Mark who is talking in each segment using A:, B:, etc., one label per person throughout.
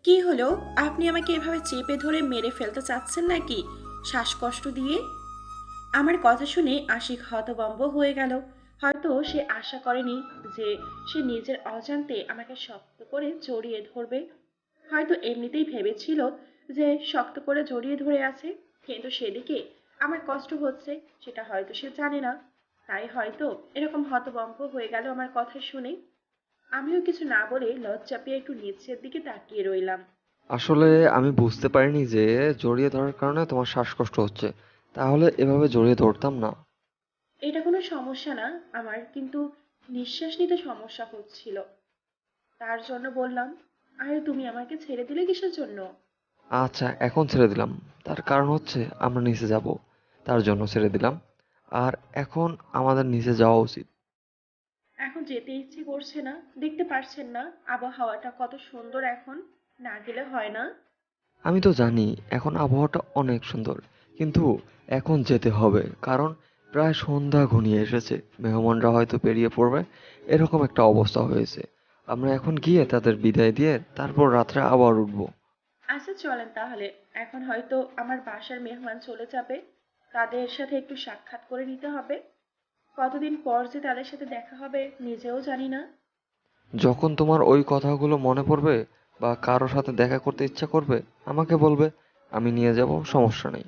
A: কি হলো? আপনি আমাকে এভাবে চেপে ধরে মেরে ফেলতে চাচ্ছেন নাকি? শ্বাসকষ্ট দিয়ে? আমার কথা শুনে আশিক হতভম্ব হয়ে গেল। হয়তো সে আশা করেনি যে সে নিজের অজান্তে আমাকে শক্ত করে জড়িয়ে ধরবে। হয়তো এমনিতেই ভেবেছিল যে শক্ত করে জড়িয়ে ধরে আছে, কিন্তু সেদিকে আমার কষ্ট হচ্ছে সেটা হয়তো সে জানে না। তাই হয়তো এরকম হতভম্ব হয়ে গেল আমার কথা শুনে। আমিও কিছু না বলে লজ্জা পেয়ে একটু নিচের দিকে তাকিয়ে রইলাম।
B: আসলে আমি বুঝতে পারিনি যে জড়িয়ে ধরার কারণে তোমার শ্বাসকষ্ট হচ্ছে। তাহলে এভাবে জড়িয়ে ধরতাম না।
A: এটা কোনো সমস্যা না আমার, কিন্তু নিঃশ্বাস নিতে সমস্যা হচ্ছিল, তার জন্য বললাম। আরে তুমি আমাকে ছেড়ে দিলে কিসের জন্য?
B: আচ্ছা, এখন ছেড়ে দিলাম। তার কারণ হচ্ছে আমরা নিচে যাব, তার জন্য ছেড়ে দিলাম। আর এখন আমাদের নিচে যাওয়া উচিত।
A: এখন যেতে ইচ্ছে করছে না, দেখতে পারছেন না আবহাওয়াটা কত সুন্দর এখন, না গেলে হয় না।
B: আমি তো জানি এখন আবহাওয়াটা অনেক সুন্দর, কিন্তু এখন যেতে হবে কারণ প্রায় সন্ধ্যা ঘনিয়ে এসেছে, মেহমানরা হয়তো পেরিয়ে পড়বে, এরকম একটা অবস্থা হয়েছে। আমরা এখন গিয়ে তাদের বিদায় দিয়ে তারপর রাত্রে আবার উঠবো।
A: আচ্ছা চলেন তাহলে। এখন হয়তো আমার বাসার মেহমান চলে যাবে, তাদের সাথে একটু সাক্ষাৎ করে নিতে হবে। কতদিন পর যে তাদের সাথে দেখা হবে নিজেও জানি না।
B: যখন তোমার ওই কথাগুলো মনে পড়বে বা কারো সাথে দেখা করতে ইচ্ছা করবে, আমাকে বলবে, আমি নিয়ে যাব, সমস্যা নেই।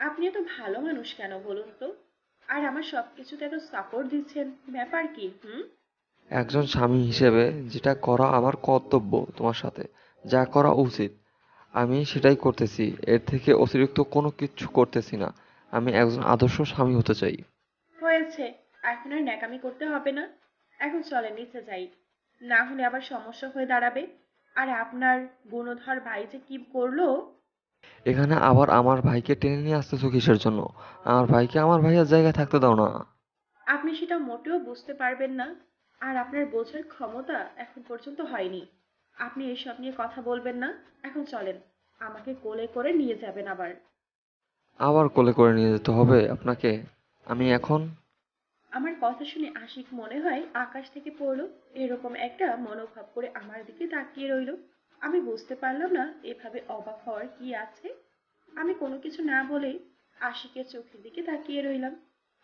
A: আপনি এত ভালো মানুষ কেন বলুন তো? আর আমার সবকিছুতে এত সাপোর্ট দিচ্ছেন, ব্যাপার কি? হুম।
B: একজন স্বামী হিসেবে যেটা করা আমার কর্তব্য তোমার সাথে, যা করা উচিত আমি সেটাই করতেছি। এর থেকে অতিরিক্ত কোনো কিচ্ছু করতেছি না। আমি একজন আদর্শ স্বামী হতে চাই।
A: হয়েছে, এখন আর ন্যাকামি করতে হবে না। এখন চলেন নিচে যাই, না হলে আবার সমস্যা হয়ে দাঁড়াবে। আর আপনার গুণধর ভাই যে কি করলো!
B: এখানে আবার আমার ভাইকে টেনে নিয়ে আসতেছো কিসের জন্য? আমার ভাইকে আমার ভাইয়ের জায়গায় থাকতে দাও না।
A: আপনি সেটা মোটেও বুঝতে পারবেন না, আর আপনার বোঝার ক্ষমতা এখন পর্যন্ত হয়নি। আপনি এসব নিয়ে কথা বলবেন না। এখন চলেন, আমাকে কোলে করে নিয়ে যাবেন আবার।
B: আবার কোলে করে নিয়ে যেতে হবে আপনাকে? আমি এখন
A: আমার কথা শুনে আশিক মনে হয় আকাশ থেকে পড়লো, এরকম একটা মনোভাব করে আমার দিকে তাকিয়ে রইলো। আমি বুঝতে পারলাম না এভাবে অবাক হওয়ার কি আছে। আমি কোনো কিছু না বলে আশিকের চোখের দিকে তাকিয়ে রইলাম,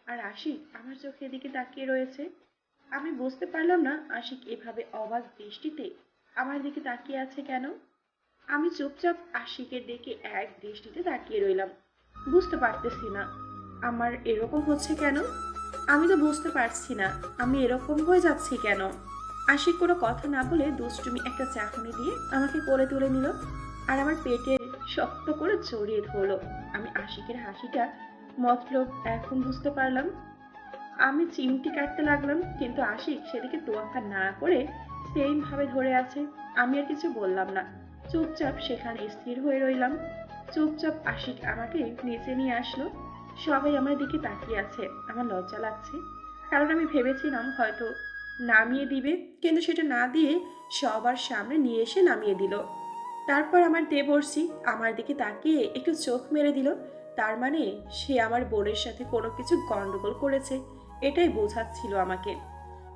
A: আর আশিক আমার চোখের দিকে তাকিয়ে রয়েছে। আমি বুঝতে পারলাম না আশিক এভাবে অবাক দৃষ্টিতে আমার দিকে তাকিয়ে আছে কেন। আমি চুপচাপ আশিকের দিকে এক দৃষ্টিতে তাকিয়ে রইলাম। বুঝতে পারতেছি না আমার এরকম হচ্ছে কেন। আমি তো বুঝতে পারছি না আমি এরকম হয়ে যাচ্ছি কেন। আশিক কোনো কথা না বলে দুষ্টুমি একটা চাহনি দিয়ে আমাকে কোলে তুলে নিল, আর আমার পেটে শক্ত করে জড়িয়ে ধরলো। আমি আশিকের হাসিটা মতলব এখন বুঝতে পারলাম। আমি চিমটি কাটতে লাগলাম, কিন্তু আশিক সেদিকে তোয়াক্কা না করে সেম ভাবে ধরে আছে। আমি আর কিছু বললাম না, চুপচাপ সেখানে স্থির হয়ে রইলাম। চুপচাপ আশিক আমাকে নিচে নিয়ে আসলো। সবাই আমার দিকে তাকিয়ে আছে। আমার লজ্জা লাগছে, কারণ আমি ভেবেছিলাম হয়তো নামিয়ে দিবে, কিন্তু সেটা না দিয়ে সবার সামনে নিয়ে এসে নামিয়ে দিল। তারপর আমার দেবর্ষি আমার দিকে তাকিয়ে একটু চোখ মেরে দিল। তার মানে সে আমার বোনের সাথে কোনো কিছু গন্ডগোল করেছে, এটাই বোঝাচ্ছিল আমাকে।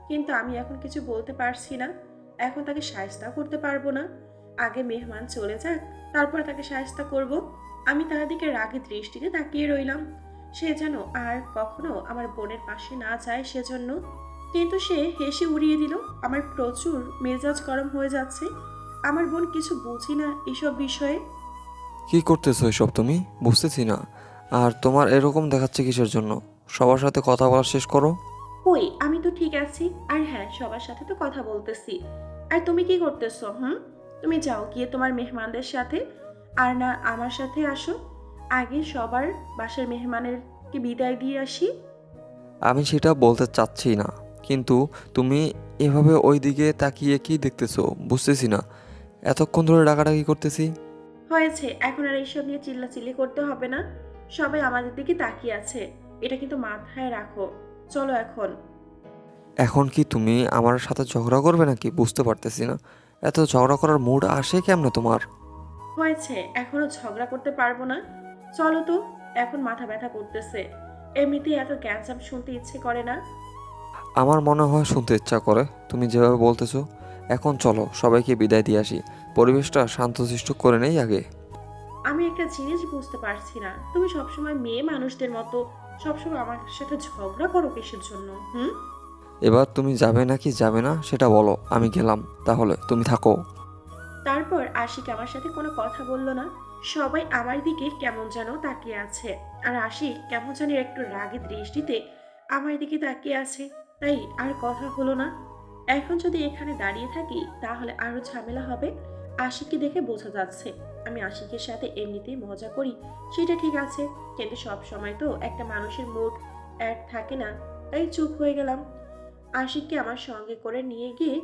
A: কিন্তু আমি এখন কিছু বলতে পারছি না, এখন তাকে শায়েস্তা করতে পারবো না। আগে মেহমান চলে যাক, তারপর তাকে শায়েস্তা করব। আমি তার দিকে রাগী দৃষ্টিতে তাকিয়ে রইলাম, সে যেন আর কখনো আমার বোনের পাশে না যায় সেজন্য। কিন্তু সে হেসে উড়িয়ে দিল। আমার প্রচুর মেজাজ গরম হয়ে যাচ্ছে। আমার বোন কিছু বুঝি না এসব বিষয়ে।
B: কি করতেছো এসব তুমি? বুঝতেছি না। আর তোমার এরকম দেখাচ্ছে কিসের জন্য? সবার সাথে কথা বলা শেষ করো।
A: কই, আমি তো ঠিক আছি। আর হ্যাঁ, সবার সাথে তো কথা বলতেছি। আর তুমি কি করতেছো? হুম। তুমি যাও গিয়ে তোমার মেহমানদের সাথে, আর না আমার সাথে আসো। আগে সবার বাসার মেহমানেরকে বিদায় দিয়ে আসি।
B: আমি সেটা বলতে চাচ্ছি না, কিন্তু তুমি এভাবে ওই দিকে তাকিয়ে কি দেখতেছো বুঝতেছি না। এতক্ষণ ধরে ডাকাডাকি করতেছি।
A: হয়েছে, এখন আর এইসব নিয়ে চিল্লাচিল্লি করতে হবে না। সবাই আমাদের দিকে তাকিয়ে আছে, এটা কিন্তু মাথায় রাখো। চলো এখন।
B: এখন কি তুমি আমার সাথে ঝগড়া করবে নাকি বুঝতে পারতেছি না। এত ঝগড়া করার মুড আসে কেমনে তোমার?
A: হয়েছে, এখনো ঝগড়া করতে পারবো না। চলো তো। এখন মাথা ব্যথা করতেছে, এমনিতেই এত গ্যাঞ্জাম শুনতে ইচ্ছে করে না।
B: আমার মনে হয় শুনতে ইচ্ছা করে তুমি যেভাবে বলতেছো। এখন চলো সবাইকে বিদায় দিয়ে আসি, পরিবেশটা শান্তশিষ্ট করে নেই আগে।
A: আমি একটা জিনিস বুঝতে পারছি না, তুমি সবসময় মেয়ে মানুষদের মতো সবসময় আমার সাথে ঝগড়া করো কিসের জন্য? হুম।
B: এবার তুমি যাবে নাকি যাবে না সেটা বলো, আমি গেলাম, তাহলে তুমি থাকো।
A: তারপর আশিক আমার সাথে কোনো কথা বলল না। সবাই আমার দিকে কেমন যেন তাকিয়ে আছে। আর আশিক কেমন যেন একটু রাগী দৃষ্টিতে আমার দিকে তাকিয়ে আছে। তাই আর কথা হলো না। এখন যদি এখানে দাঁড়িয়ে থাকি তাহলে আরো ঝামেলা হবে। আশিককে দেখে বোঝা যাচ্ছে আমি আশিকের সাথে এমনিতেই মজা করি, সেটা ঠিক আছে। কিন্তু সব সময় তো একটা মানুষের মুড এক থাকে না। তাই চুপ হয়ে গেলাম। আশিককে আমার সঙ্গে করে নিয়ে গিয়ে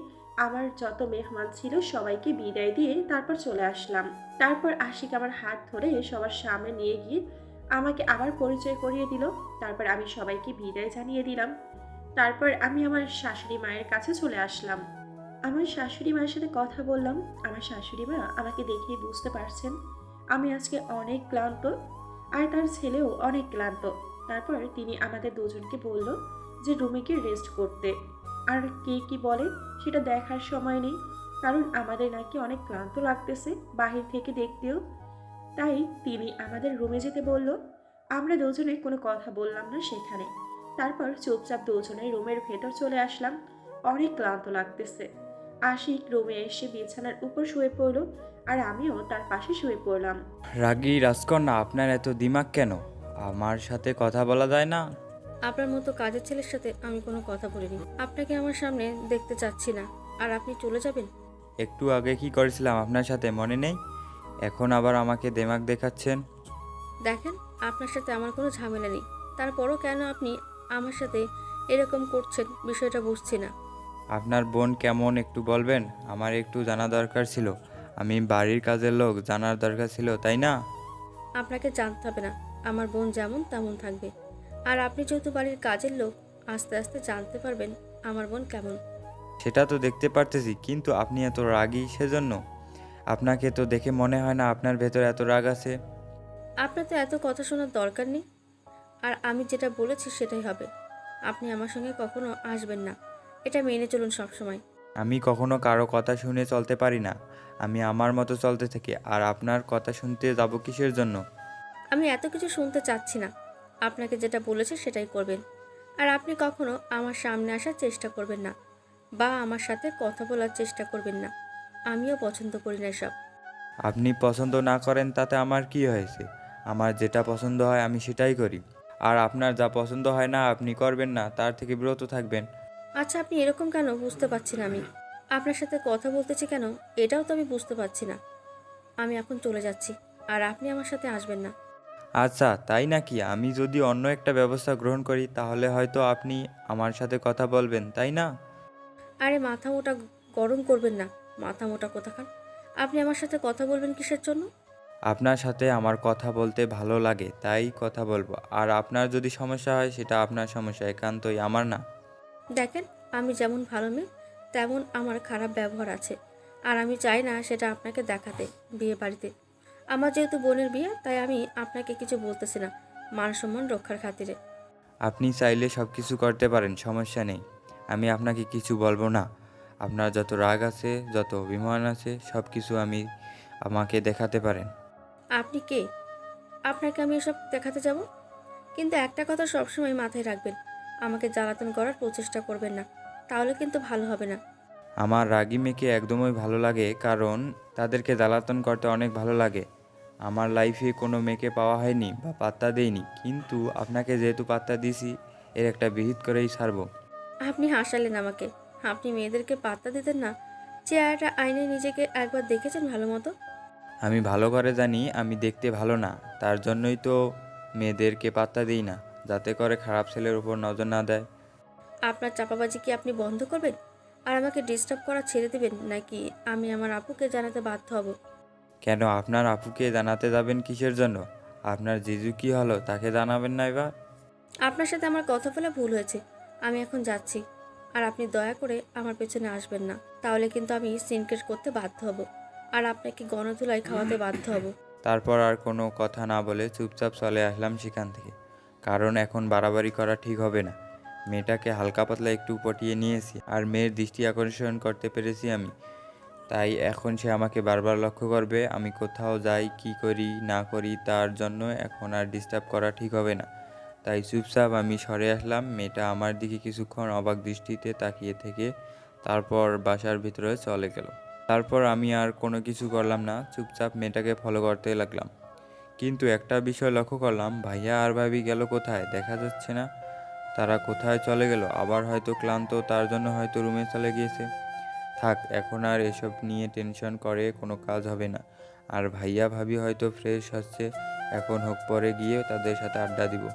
A: আমার যত মেহমান ছিল সবাইকে বিদায় দিয়ে তারপর চলে আসলাম। তারপর আশিক আমার হাত ধরে সবার সামনে নিয়ে গিয়ে আমাকে আবার পরিচয় করিয়ে দিল। তারপর আমি সবাইকে বিদায় জানিয়ে দিলাম। তারপর আমি আমার শাশুড়ি মায়ের কাছে চলে আসলাম। আমার শাশুড়ি মায়ের সাথে কথা বললাম। আমার শাশুড়ি মা আমাকে দেখেই বুঝতে পারছেন আমি আজকে অনেক ক্লান্ত, আর তার ছেলেও অনেক ক্লান্ত। তারপর তিনি আমাদের দুজনকে বলল যে রুমে গিয়ে রেস্ট করতে। আর কে কি বলে সেটা দেখার সময় নেই, কারণ আমাদের নাকি অনেক ক্লান্ত লাগতেছে বাহির থেকে দেখতেও। তাই তিনি আমাদের রুমে যেতে বলল। আমরা দুজনে কোনো কথা বললাম না সেখানে। তারপর চুপচাপ দুজনে রুমের ভেতর চলে আসলাম। অনেক ক্লান্ত লাগতেছে। আশিক রুমে এসে বিছানার উপর শুয়ে পড়ল, আর আমিও তার পাশে শুয়ে পড়লাম।
C: রাগী রাজকন্যা, আপনার এত দিমাগ কেন? আমার সাথে কথা বলা যায় না?
D: আপনার মতো কাজের ছেলের সাথে আমি কোনো কথা বলিনি। আপনাকে আমার সামনে দেখতে চাচ্ছি না। আর আপনি চলে যাবেন?
C: একটু আগে কি করেছিলাম আপনার সাথে মনে নেই? এখন আবার আমাকে দিমাগ দেখাচ্ছেন?
D: দেখেন, আপনার সাথে আমার কোনো ঝামেলা নেই। তারপরও কেন আপনি আমার সাথে এরকম করছেন বিষয়টা বুঝছি না।
C: আপনার বোন কেমন একটু বলবেন? আমার একটু জানা দরকার ছিল। আমি বাড়ির কাজের লোক, জানার দরকার ছিল, তাই না?
D: আপনাকে জানতে হবে না। আমার বোন যেমন তেমন থাকবে। আর আপনি যেহেতু বাড়ির কাজের লোক, আস্তে আস্তে জানতে পারবেন আমার বোন কেমন।
C: সেটা তো দেখতে পারতেছি, কিন্তু আপনি এত রাগী সেজন্য? আপনাকে তো দেখে মনে হয় না আপনার ভেতর এত রাগ আছে।
D: আপনার তো এত কথা শোনার দরকার নেই। আর আমি যেটা বলেছি সেটাই হবে। আপনি আমার সঙ্গে কখনো আসবেন না, এটা মেনে চলুন সবসময়।
C: আমি কখনো কারো কথা শুনে চলতে পারি না। আমি আমার মতো চলতে থাকি, আর আপনার কথা শুনতে যাব কিসের জন্য?
D: আমি এত কিছু শুনতে চাচ্ছি না। আপনাকে যেটা বলেছে সেটাই করবেন। আর আপনি কখনো আমার সামনে আসার চেষ্টা করবেন না, বা আমার সাথে কথা বলার চেষ্টা করবেন না। আমিও পছন্দ করি না এসব।
C: আপনি পছন্দ না করেন তাতে আমার কি হয়েছে? আমার যেটা পছন্দ হয় আমি সেটাই করি। আর আপনার যা পছন্দ হয় না আপনি করবেন না, তার থেকে বিরত থাকবেন।
D: আচ্ছা, আপনি এরকম কেন বুঝতে পারছি না আমি? আপনার সাথে কথা বলতেছি কেন এটাও তো আমি বুঝতে পারছি না। আমি এখন চলে যাচ্ছি, আর আপনি আমার সাথে আসবেন না।
C: আচ্ছা, তাই নাকি? আমি যদি অন্য একটা ব্যবস্থা গ্রহণ করি তাহলে হয়তো আপনি আমার সাথে কথা বলবেন, তাই না?
D: আরে মাথা মোটা গরম করবেন না। মাথা মোটা কোথাকার! আপনি আমার সাথে কথা বলবেন কিসের জন্য?
C: আপনার সাথে আমার কথা বলতে ভালো লাগে তাই কথা বলবো। আর আপনার যদি সমস্যা হয় সেটা আপনার সমস্যা, একান্তই আমার না।
D: দেখেন, আমি যেমন ভালো মেয়ে তেমন আমার খারাপ ব্যবহার আছে। আর আমি চাই না সেটা আপনাকে দেখাতে বিয়ে বাড়িতে। আমার যেহেতু বোনের বিয়ে, তাই আমি আপনাকে কিছু বলতেছি না, মান সম্মান রক্ষার খাতিরে।
C: আপনি চাইলে সব কিছু করতে পারেন, সমস্যা নেই। আমি আপনাকে কিছু বলবো না। আপনার যত রাগ আছে, যত অভিমান আছে, সব কিছু আমাকে দেখাতে পারেন।
D: আপনি কে? আপনাকে আমি এসব দেখাতে যাব? কিন্তু একটা কথা সবসময় মাথায় রাখবেন, আমাকে জ্বালাতন করার প্রচেষ্টা করবেন না, তাহলে কিন্তু ভালো হবে না।
C: আমার রাগী মেয়েকে একদমই ভালো লাগে, কারণ তাদেরকে জ্বালাতন করতে অনেক ভালো লাগে। আমার লাইফে কোনো মেয়েকে পাওয়া হয়নি বা পাত্তা দেইনি, কিন্তু আপনাকে যেহেতু পাত্তা দিছি, এর একটা বিহিত করেই ছাড়বো।
D: আপনি হাসালেন আমাকে। আপনি মেয়েদেরকে পাত্তা দিতেন না? চেহারাটা আয়নায় নিজেকে একবার দেখেছেন ভালো মতো?
C: আমি ভালো করে জানি আমি দেখতে ভালো না, তার জন্যই তো মেয়েদেরকে পাত্তা দিই না, যাতে করে খারাপ ছেলের উপর নজর না দেয়।
D: আপনার চাপাবাজি কি আপনি বন্ধ করবেন? আর আমাকে ডিস্টার্ব করা ছেড়ে দেবেন, নাকি আমি আমার আপুকে জানাতে বাধ্য হব?
C: কেন আপনার আপুকে জানাতে যাবেন কিসের জন্য? আপনার জিজু কি হলো তাকে জানাবেন না এবার?
D: আপনার সাথে আমার কথা বলে ভুল হয়েছে। আমি এখন যাচ্ছি। আর আপনি দয়া করে আমার পেছনে আসবেন না, তাহলে কিন্তু আমি সিনক্রেট করতে বাধ্য হব, আর আপনাকে গণধুলাই খাওয়াতে বাধ্য হব।
C: তারপর আর কোনো কথা না বলে চুপচাপ চলে আসলাম সেখান থেকে, কারণ এখন বাড়াবাড়ি করা ঠিক হবে না। মেয়েটাকে হালকা পাতলা একটু পটিয়ে নিয়েছি, আর মেয়ের দৃষ্টি আকর্ষণ করতে পেরেছি আমি। তাই এখন সে আমাকে বারবার লক্ষ্য করবে। আমি কোথাও যাই, কি করি না করি তার জন্য এখন আর ডিস্টার্ব করা ঠিক হবে না। তাই চুপচাপ আমি সরে আসলাম। মেয়েটা আমার দিকে কিছুক্ষণ অবাক দৃষ্টিতে তাকিয়ে থেকে তারপর বাসার ভিতরে চলে গেল। তারপর আমি আর কোনো কিছু করলাম না, চুপচাপ মেয়েটাকে ফলো করতে লাগলাম। কিন্তু একটা বিষয় লক্ষ্য করলাম, ভাইয়া আর ভাবি গেল কোথায় দেখা যাচ্ছে না। তারা কোথায় চলে গেল? আবার হয়তো ক্লান্ত, তার জন্য হয়তো রুমে চলে গিয়েছে। থাক, এখন আর এসব নিয়ে টেনশন করে কোনো কাজ হবে না। আর ভাইয়া ভাবি হয়তো ফ্রেশ হচ্ছে, এখন হোক, পরে গিয়ে তাদের সাথে আড্ডা দিব।